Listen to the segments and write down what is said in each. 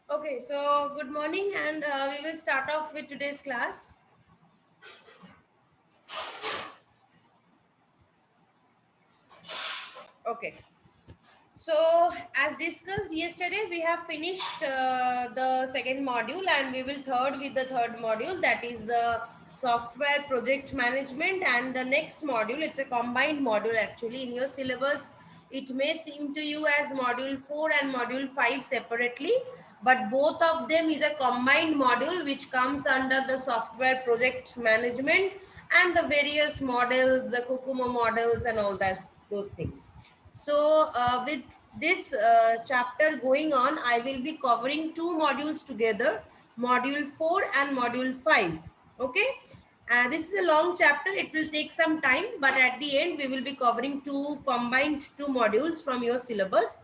Okay, so good morning, and we will start off with today's class. Okay, so as discussed yesterday, we have finished the second module, and we will third with the third module, that is the software project management. And the next module, it's a combined module actually in your syllabus. It may seem to you as module 4 and module 5 separately, but both of them is a combined module which comes under the software project management and the various models, the Kokomo models, and all that those things. So, with this chapter going on, I will be covering two modules together, module 4 and module 5. Okay, this is a long chapter, it will take some time, but at the end, we will be covering combined two modules from your syllabus,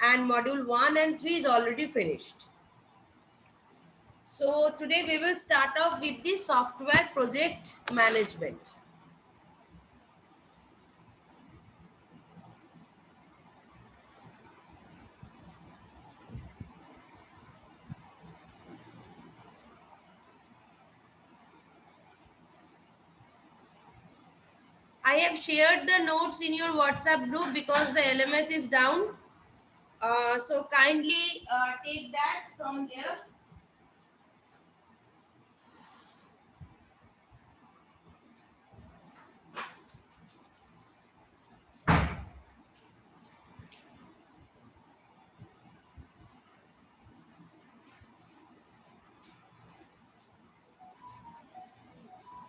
and module 1 and 3 is already finished. So, today we will start off with the software project management. I have shared the notes in your WhatsApp group because the LMS is down. So kindly take that from there.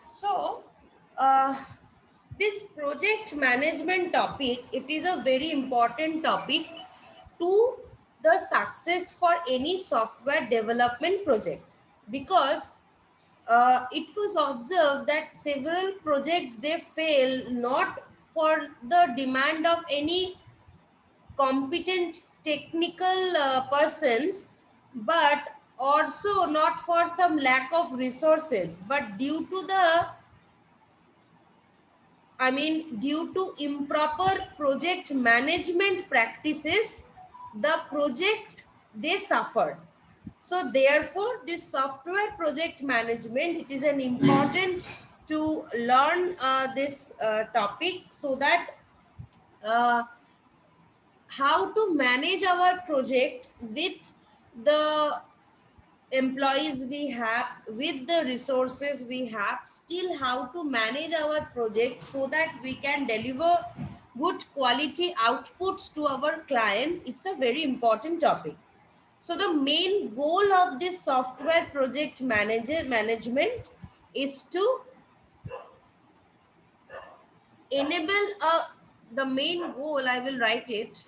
So, uh, this project management topic, it is a very important topic to the success for any software development project, because it was observed that several projects they fail not for the demand of any competent technical persons, but also not for some lack of resources, but due to the due to improper project management practices, the project they suffered. So therefore, this software project management, it is an important to learn this topic, so that uh, how to manage our project with the employees we have, with the resources we have, still how to manage our project so that we can deliver good quality outputs to our clients. It's a very important topic. So the main goal of this software project management is to enable a, the main goal, I will write it.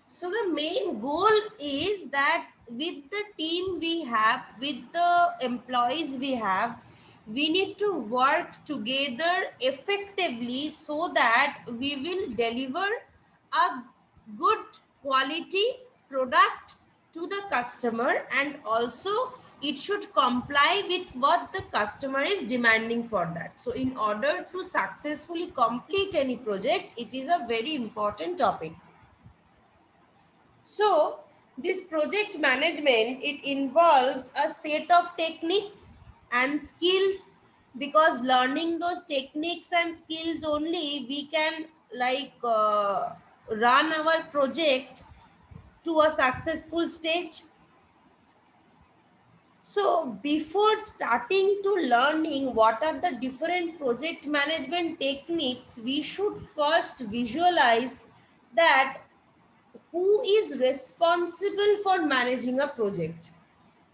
So the main goal is that with the team we have, with the employees we have, we need to work together effectively so that we will deliver a good quality product to the customer, and also it should comply with what the customer is demanding for that. So in order to successfully complete any project, it is a very important topic. So, this project management, it involves a set of techniques and skills, because learning those techniques and skills only we can run our project to a successful stage. So before starting to learning what are the different project management techniques, we should first visualize that who is responsible for managing a project.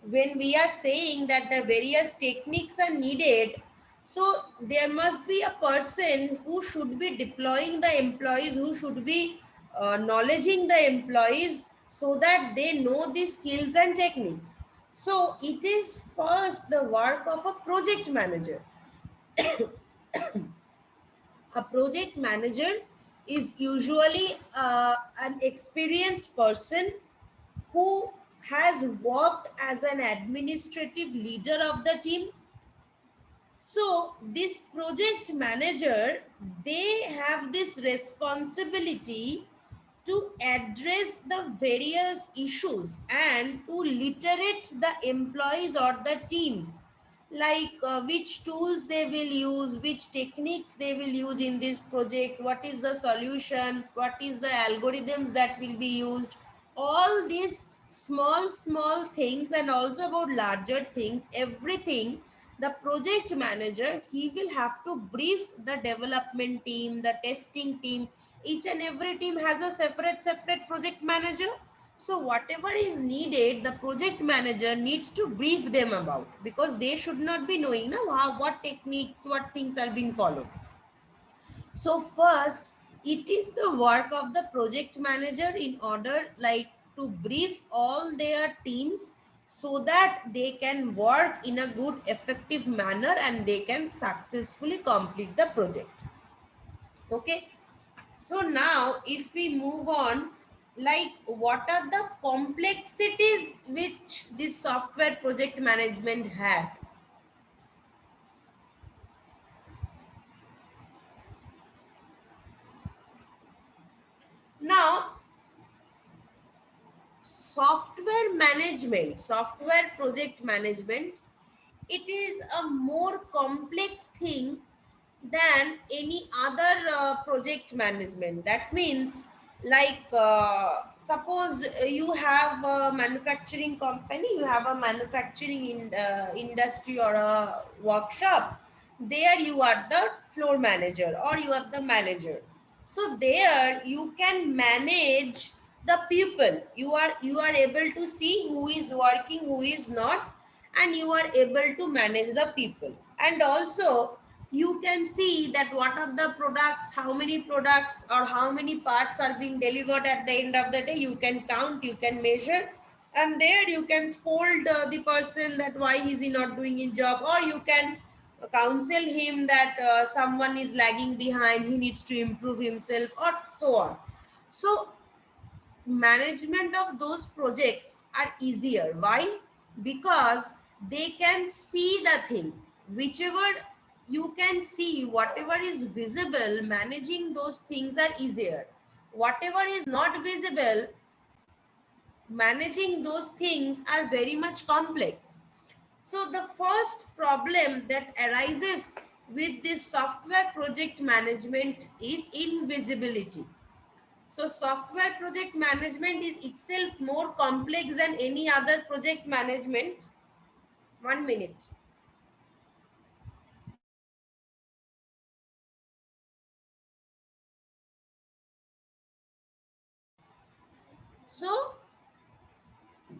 when we are saying that the various techniques are needed, so there must be a person who should be deploying the employees, who should be knowledging the employees so that they know the skills and techniques. So it is first the work of a project manager. A project manager is usually an experienced person who has worked as an administrative leader of the team. So this project manager, they have this responsibility to address the various issues and to literate the employees or the teams, like which tools they will use, which techniques they will use in this project, what is the solution, what is the algorithms that will be used, all these small things, and also about larger things, everything. The project manager, he will have to brief the development team, the testing team. Each and every team has a separate project manager. So whatever is needed, the project manager needs to brief them about, because they should not be knowing now what techniques, what things are being followed. So first, it is the work of the project manager in order like to brief all their teams so that they can work in a good effective manner and they can successfully complete the project. Okay. So now if we move on, like what are the complexities which this software project management had? Now, software project management, it is a more complex thing than any other project management. That means, like suppose you have a manufacturing company, you have a manufacturing industry or a workshop. There you are the floor manager or you are the manager. So there you can manage the people. You are able to see who is working, who is not, and you are able to manage the people. And also you can see that what are the products, how many products or how many parts are being delivered at the end of the day. You can count, you can measure, and there you can scold the person that why is he not doing his job, or you can counsel him that someone is lagging behind, he needs to improve himself, or so on. So management of those projects are easier. Why? Because they can see the thing. Whichever you can see, whatever is visible, managing those things are easier. Whatever is not visible, managing those things are very much complex. So the first problem that arises with this software project management is invisibility. So software project management is itself more complex than any other project management. 1 minute. So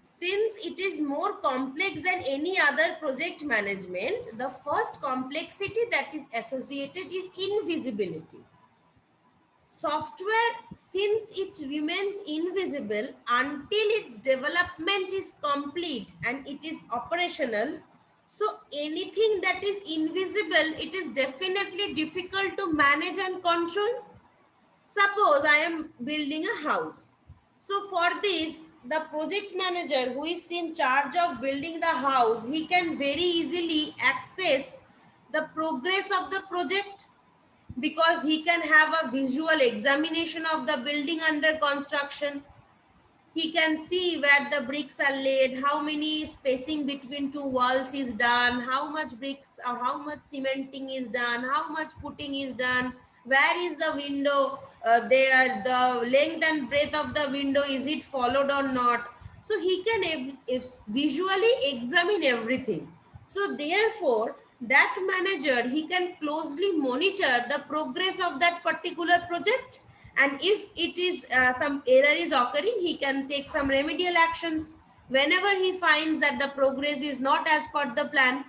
since it is more complex than any other project management, the first complexity that is associated is invisibility. Software, since it remains invisible until its development is complete and it is operational, so anything that is invisible, it is definitely difficult to manage and control. Suppose I am building a house. So for this, the project manager who is in charge of building the house, he can very easily access the progress of the project, because he can have a visual examination of the building under construction. He can see where the bricks are laid, how many spacing between two walls is done, how much bricks or how much cementing is done, how much putting is done, where is the window there, the length and breadth of the window, is it followed or not. So he can visually examine everything. So therefore, that manager, he can closely monitor the progress of that particular project, and if it is some error is occurring, he can take some remedial actions. whenever he finds that the progress is not as per the plan.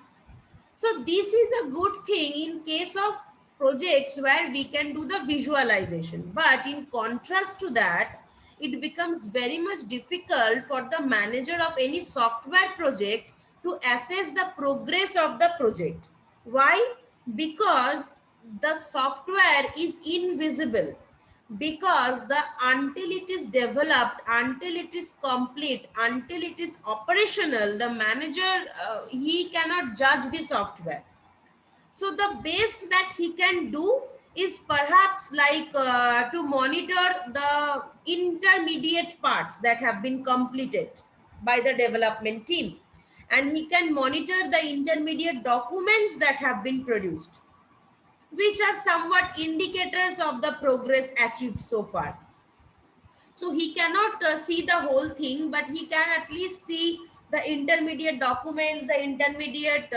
So this is a good thing in case of projects where we can do the visualization. But in contrast to that, it becomes very much difficult for the manager of any software project to assess the progress of the project. Why? Because the software is invisible, because the until it is developed, until it is complete, until it is operational, the manager he cannot judge the software. So the best that he can do is perhaps like to monitor the intermediate parts that have been completed by the development team, and he can monitor the intermediate documents that have been produced, which are somewhat indicators of the progress achieved so far. So he cannot see the whole thing, but he can at least see the intermediate documents, the intermediate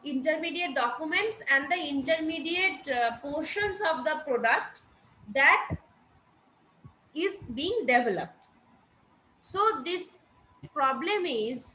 intermediate documents and the intermediate portions of the product that is being developed. So this problem is,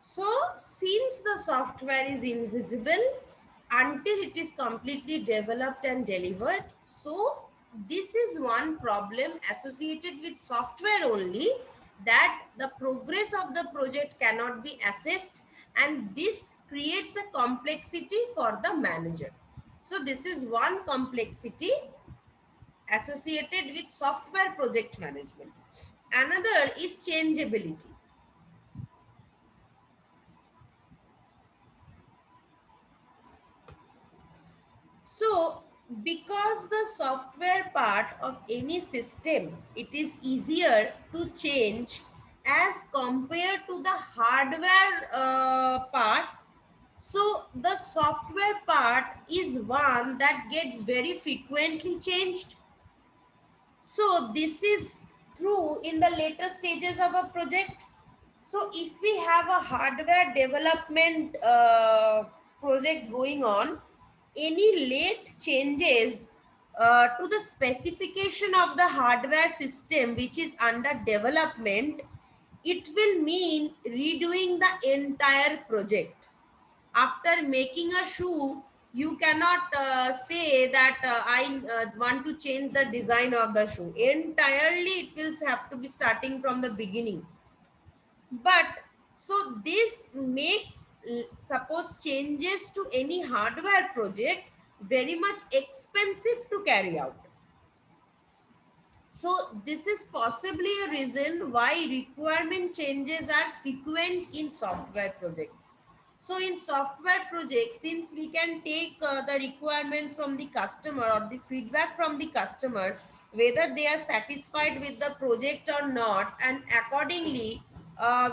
so since the software is invisible until it is completely developed and delivered, so this is one problem associated with software only, that the progress of the project cannot be assessed, and this creates a complexity for the manager. So this is one complexity associated with software project management. Another is changeability. So, because the software part of any system, it is easier to change as compared to the hardware parts. So, the software part is one that gets very frequently changed. So this is true in the later stages of a project. So if we have a hardware development project going on, any late changes to the specification of the hardware system which is under development, it will mean redoing the entire project. After making a shoe, you cannot say that I want to change the design of the shoe entirely. It will have to be starting from the beginning. But so this makes suppose changes to any hardware project very much expensive to carry out. So this is possibly a reason why requirement changes are frequent in software projects. So in software projects, since we can take the requirements from the customer or the feedback from the customer, whether they are satisfied with the project or not, and accordingly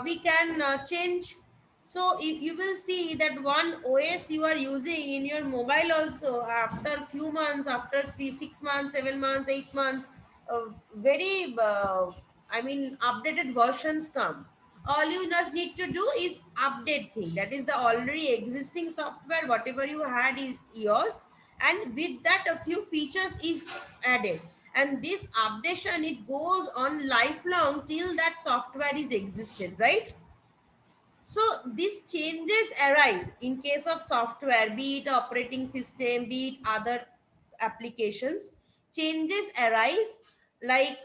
we can change. So you will see that one OS you are using in your mobile also, after few months, after 6 months, 7 months, 8 months, very I mean updated versions come. All you just need to do is update thing, that is the already existing software, whatever you had is yours, and with that a few features is added, and this updation, it goes on lifelong till that software is existed, right? So these changes arise in case of software, be it operating system, be it other applications. Changes arise like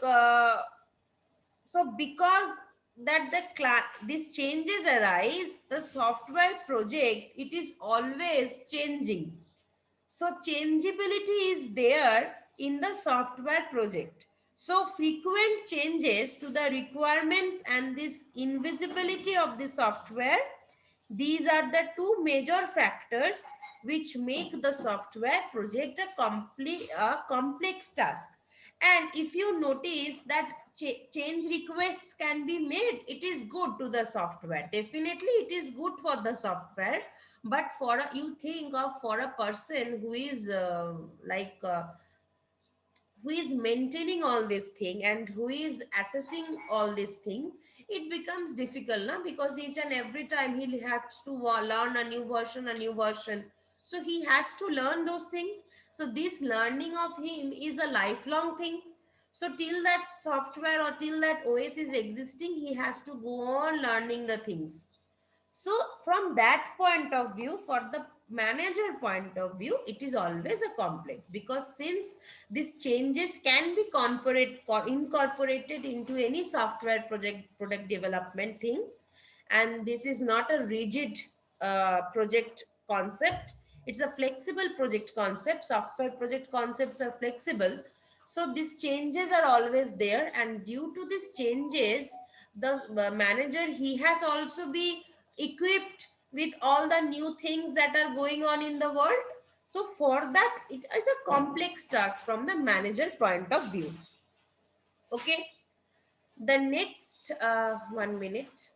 so because that these changes arise, the software project, it is always changing. So changeability is there in the software project. So frequent changes to the requirements and this invisibility of the software, these are the two major factors which make the software project a complex task. And if you notice that change requests can be made, it is good to the software. Definitely, it is good for the software. But for you think of for a person who is who is maintaining all this thing and who is assessing all this thing, it becomes difficult now, because each and every time he has to learn a new version, so he has to learn those things. So this learning of him is a lifelong thing. So till that software or till that OS is existing, he has to go on learning the things. So from that point of view, for the manager point of view, it is always a complex, because since these changes can be incorporated into any software product development thing, and this is not a rigid project concept, it's a flexible project concept. Software project concepts are flexible, so these changes are always there, and due to these changes, the manager, he has also be equipped with all the new things that are going on in the world. So for that, it is a complex task from the manager point of view. Okay, the next 1 minute.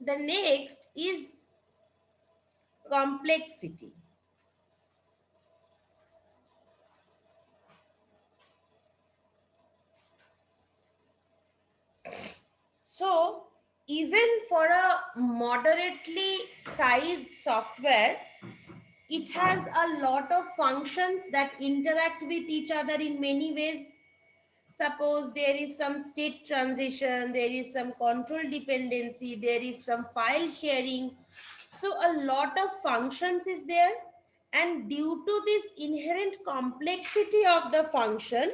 The next is complexity. So even for a moderately sized software, it has a lot of functions that interact with each other in many ways. Suppose there is some state transition, there is some control dependency, there is some file sharing. So a lot of functions is there, and due to this inherent complexity of the function,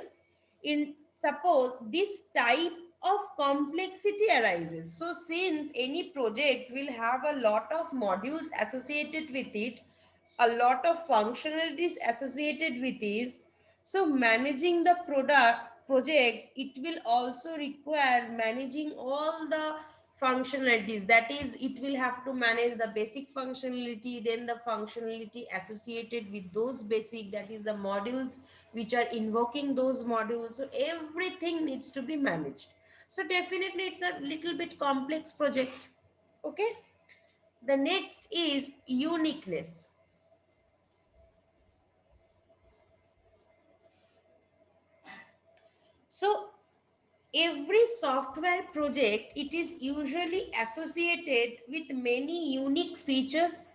in suppose this type of complexity arises. So since any project will have a lot of modules associated with it, a lot of functionalities associated with this, so managing the project, it will also require managing all the functionalities. That is, it will have to manage the basic functionality, then the functionality associated with those basic, that is the modules which are invoking those modules. So everything needs to be managed. So definitely it's a little bit complex project. Okay, the next is uniqueness. So every software project, it is usually associated with many unique features.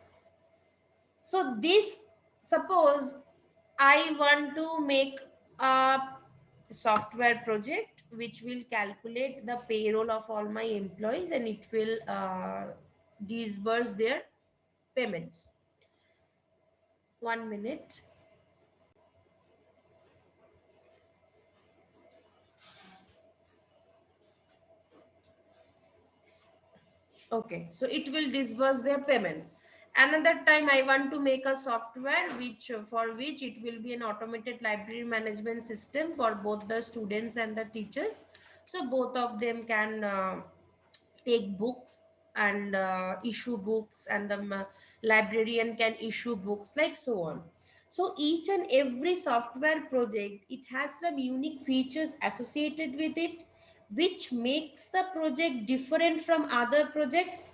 So this, suppose I want to make a software project which will calculate the payroll of all my employees, and it will disburse their payments. 1 minute. Okay, so it will disburse their payments. Another time I want to make a software which for which it will be an automated library management system for both the students and the teachers. So both of them can take books and issue books, and the librarian can issue books, like so on. So each and every software project, it has some unique features associated with it, which makes the project different from other projects.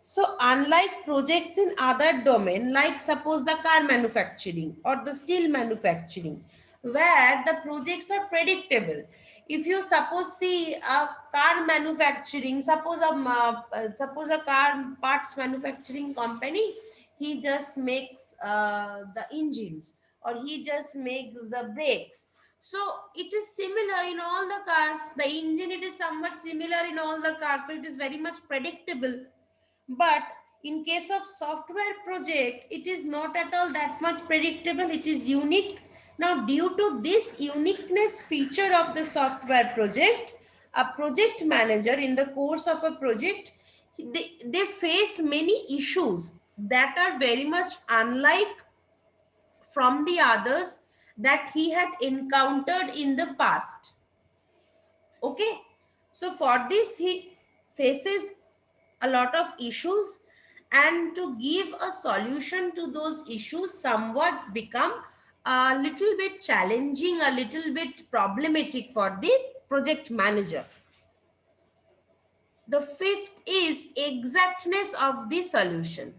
So unlike projects in other domain, like suppose the car manufacturing or the steel manufacturing, where the projects are predictable. If you suppose see a car manufacturing, suppose a car parts manufacturing company, he just makes the engines, or he just makes the brakes. So it is similar in all the cars. The engine, it is somewhat similar in all the cars. So it is very much predictable. But in case of software project, it is not at all that much predictable. It is unique. Now, due to this uniqueness feature of the software project, a project manager in the course of a project, they face many issues that are very much unlike from the others that he had encountered in the past. Okay, so for this he faces a lot of issues, and to give a solution to those issues somewhat become a little bit challenging, a little bit problematic for the project manager. The fifth is exactness of the solution.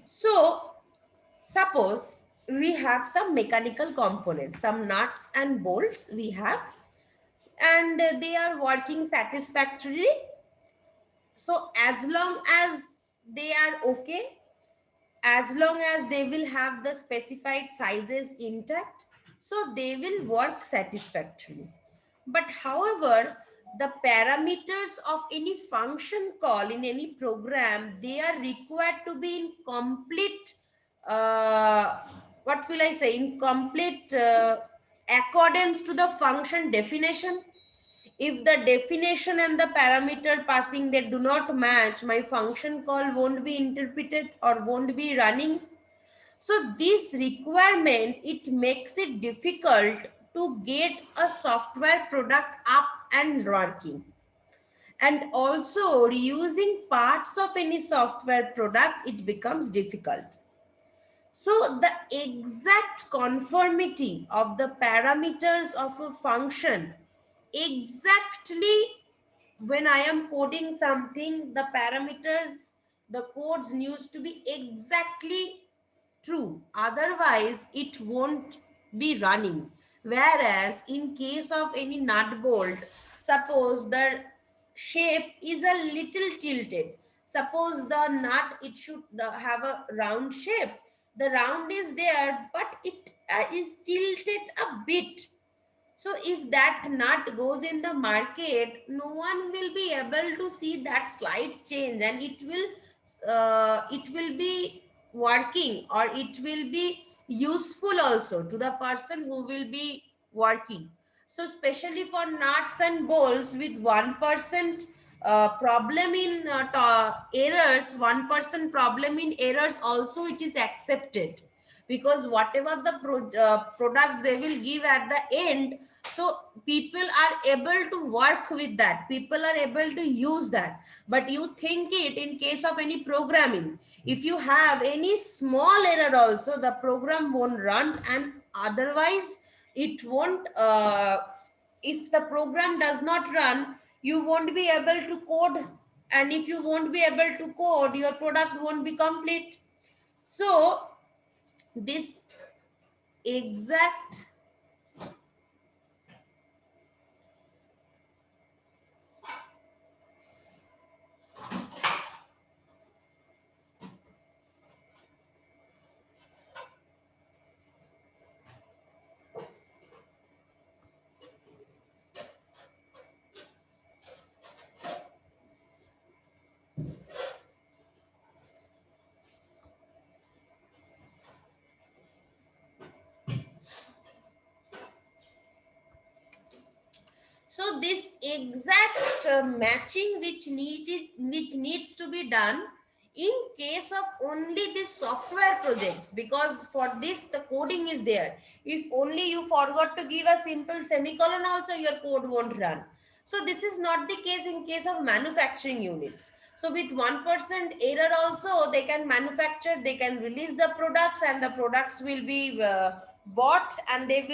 So suppose we have some mechanical components, some nuts and bolts we have, and they are working satisfactorily. So as long as they are okay, as long as they will have the specified sizes intact, so they will work satisfactorily. But however, the parameters of any function call in any program, they are required to be in complete, uh, what will I say, in complete accordance to the function definition. If the definition and the parameter passing, they do not match, my function call won't be interpreted or won't be running. So this requirement, it makes it difficult to get a software product up and working. And also reusing parts of any software product, it becomes difficult. So the exact conformity of the parameters of a function, exactly when I am coding something, the parameters, the codes needs to be exactly true. Otherwise, it won't be running. Whereas in case of any nut bolt, suppose the shape is a little tilted. Suppose the nut, it should have a round shape. The round is there, but it is tilted a bit. So if that nut goes in the market, no one will be able to see that slight change, and it will be working, or it will be useful also to the person who will be working. So especially for nuts and bolts with 1% problem in errors, 1% problem in errors also, it is accepted, because whatever the product they will give at the end, so people are able to work with that, people are able to use that. But you think it in case of any programming, if you have any small error also, the program won't run, and otherwise it won't if the program does not run, you won't be able to code, and if you won't be able to code, your product won't be complete. So this exact So this exact matching which needs to be done In case of only the software projects, because for this the coding is there, if only you forgot to give a simple semicolon also, your code won't run. So this is not the case in case of manufacturing units. So with 1% error also, they can manufacture, they can release the products, and the products will be bought, and they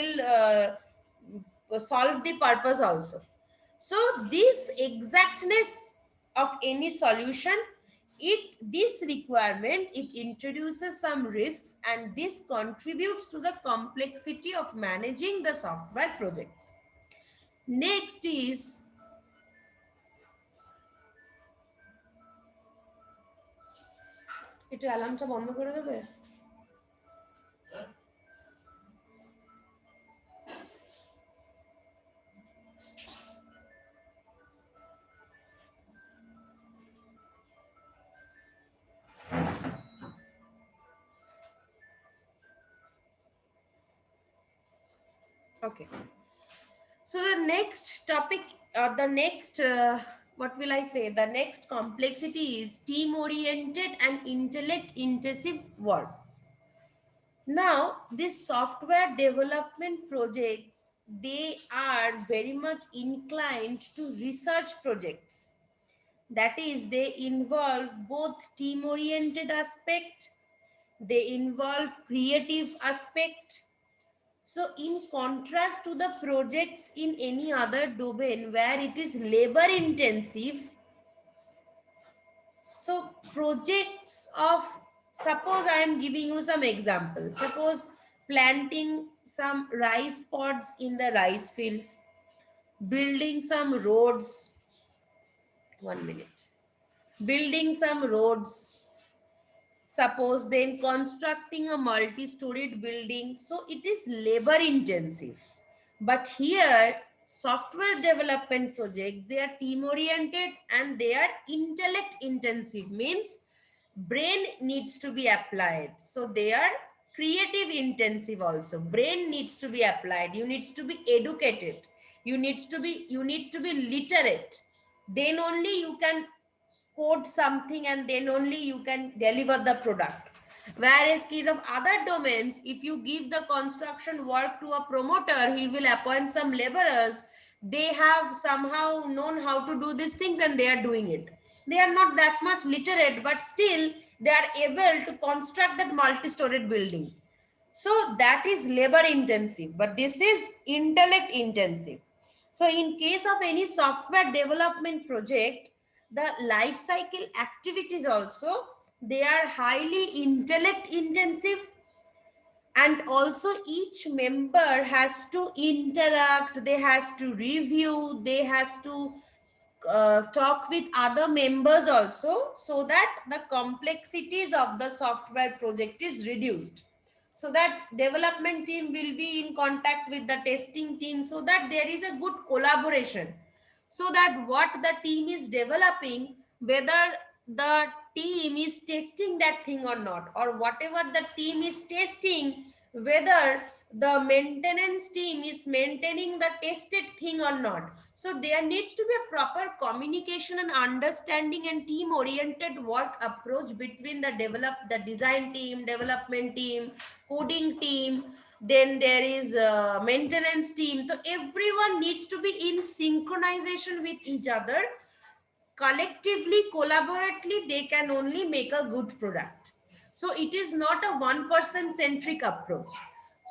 will solve the purpose also. So this exactness of any solution, it this requirement, it introduces some risks, and this contributes to the complexity of managing the software projects. Next is, এটা অ্যালার্মটা বন্ধ করে দেবে? Okay. So the next topic, or the next, what will I say? The next complexity is team-oriented and intellect-intensive work. Now, these software development projects, they are very much inclined to research projects. That is, they involve both team-oriented aspect, they involve creative aspect. So in contrast to the projects in any other domain where it is labor intensive, so projects of, suppose I am giving you some examples. Suppose planting some rice pods in the rice fields, building some roads, 1 minute, building some roads, suppose then constructing a multi-storied building. So it is labor intensive. But here, software development projects, they are team oriented and they are intellect intensive, means brain needs to be applied. So they are creative intensive also. Brain needs to be applied. You needs to be educated. You need to be literate. Then only you can code something, and then only you can deliver the product. Whereas kind of other domains, if you give the construction work to a promoter, he will appoint some laborers. They have somehow known how to do these things and they are doing it. They are not that much literate, but still they are able to construct that multi-storied building. So that is labor intensive, but this is intellect intensive. So in case of any software development project, the life cycle activities also, they are highly intellect intensive, and also each member has to interact, they has to review, they has to talk with other members also, so that the complexities of the software project is reduced, so that development team will be in contact with the testing team, so that there is a good collaboration, so that what the team is developing, whether the team is testing that thing or not, or whatever the team is testing, whether the maintenance team is maintaining the tested thing or not. So there needs to be a proper communication and understanding and team oriented work approach between the design team, development team, coding team, then there is a maintenance team. So everyone needs to be in synchronization with each other. Collectively, collaboratively, they can only make a good product. So it is not a one person centric approach.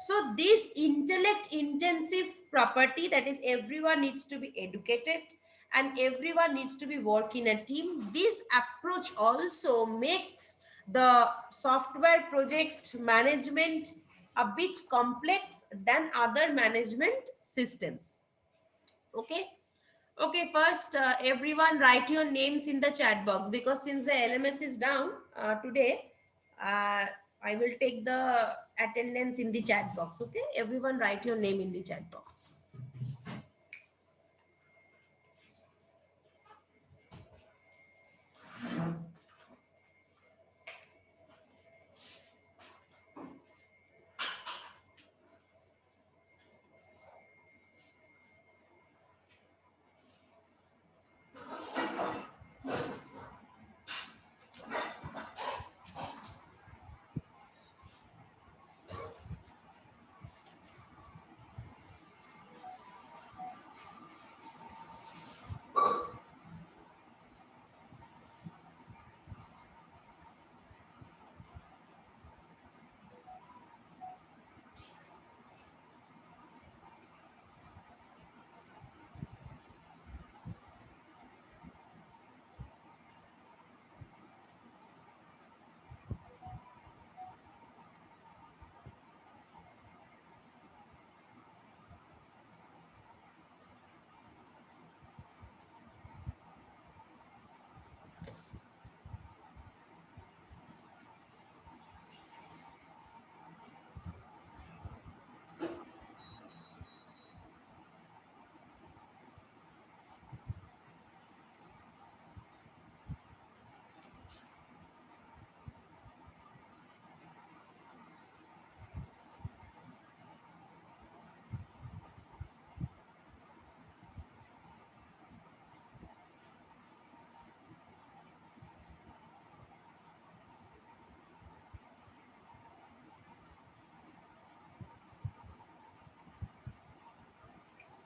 So this intellect intensive property, that is everyone needs to be educated and everyone needs to be work in a team, this approach also makes the software project management a bit complex than other management systems. Okay. Okay, first, everyone write your names in the chat box, because since the LMS is down today, I will take the attendance in the chat box. Okay, everyone write your name in the chat box.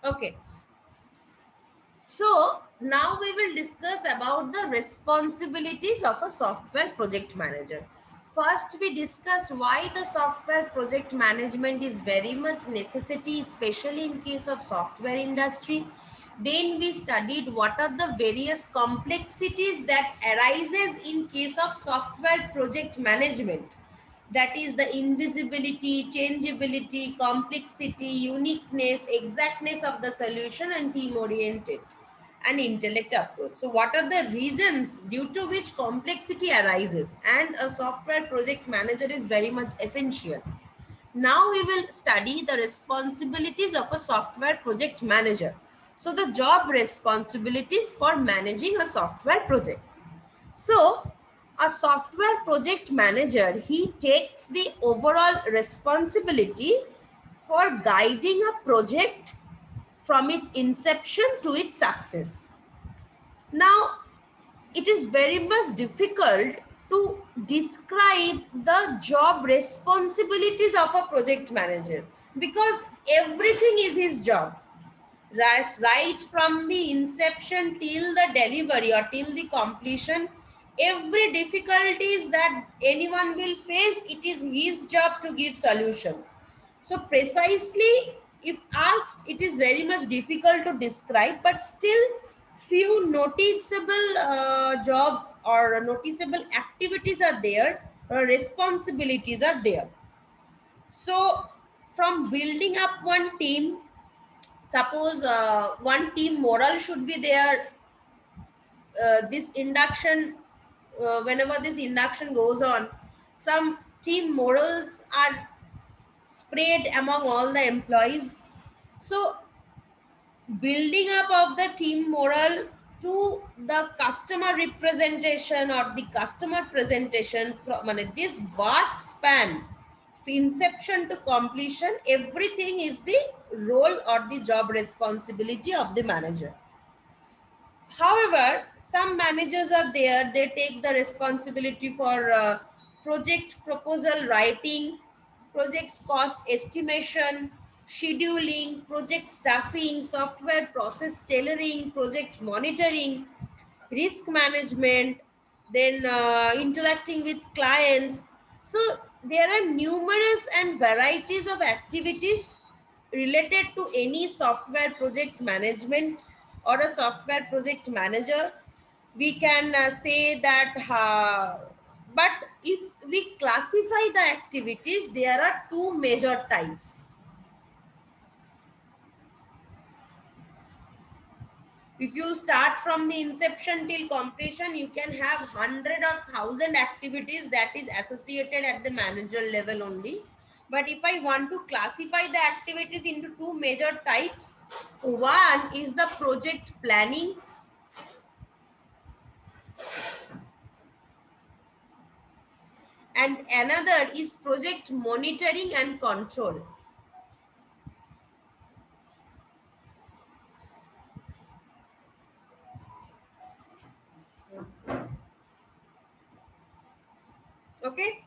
Okay. So now we will discuss about the responsibilities of a software project manager. First, we discussed why the software project management is very much necessity, especially in case of software industry. Then we studied what are the various complexities that arises in case of software project management. That is the invisibility, changeability, complexity, uniqueness, exactness of the solution, and team oriented and intellect approach. So what are the reasons due to which complexity arises, and a software project manager is very much essential. Now we will study the responsibilities of a software project manager. So the job responsibilities for managing a software project. So a software project manager, he takes the overall responsibility for guiding a project from its inception to its success. Now, it is very much difficult to describe the job responsibilities of a project manager because everything is his job. Right from the inception till the delivery or till the completion, every difficulties that anyone will face, it is his job to give solution. So precisely, if asked, it is very much difficult to describe, but still few noticeable job or noticeable activities are there, or responsibilities are there. So from building up one team, suppose one team moral should be there. This induction, whenever this induction goes on, some team morals are spread among all the employees. So building up of the team moral to the customer representation or the customer presentation from this vast span, inception to completion, everything is the role or the job responsibility of the manager. However, some managers are there, they take the responsibility for project proposal writing, projects cost estimation, scheduling, project staffing, software process tailoring, project monitoring, risk management, then interacting with clients. So there are numerous and varieties of activities related to any software project management or a software project manager. We can say that, but if we classify the activities, there are two major types. If you start from the inception till completion, you can have 100 or 1,000 activities that is associated at the manager level only. But if I want to classify the activities into two major types, one is the project planning and another is project monitoring and control. Okay.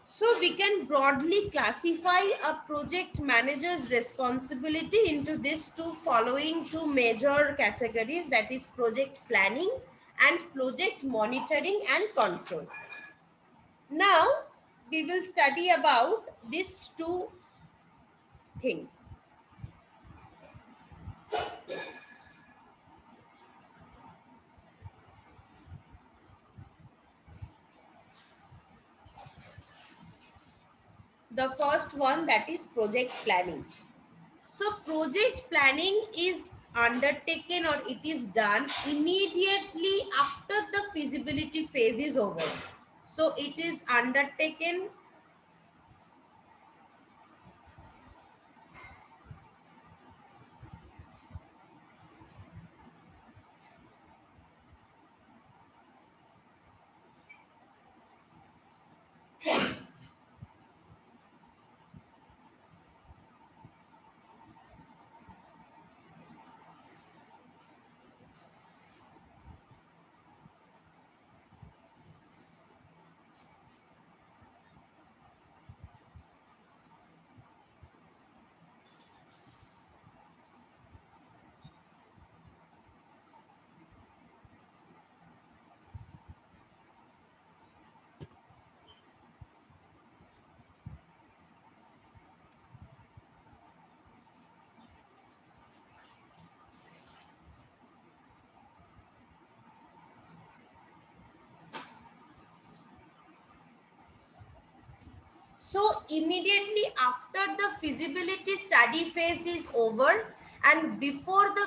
So we can broadly classify a project manager's responsibility into these two following two major categories, that is project planning and project monitoring and control. Now we will study about these two things. The first one, that is project planning. So project planning is undertaken or it is done immediately after the feasibility phase is over. So it is undertaken So immediately after the feasibility study phase is over and before the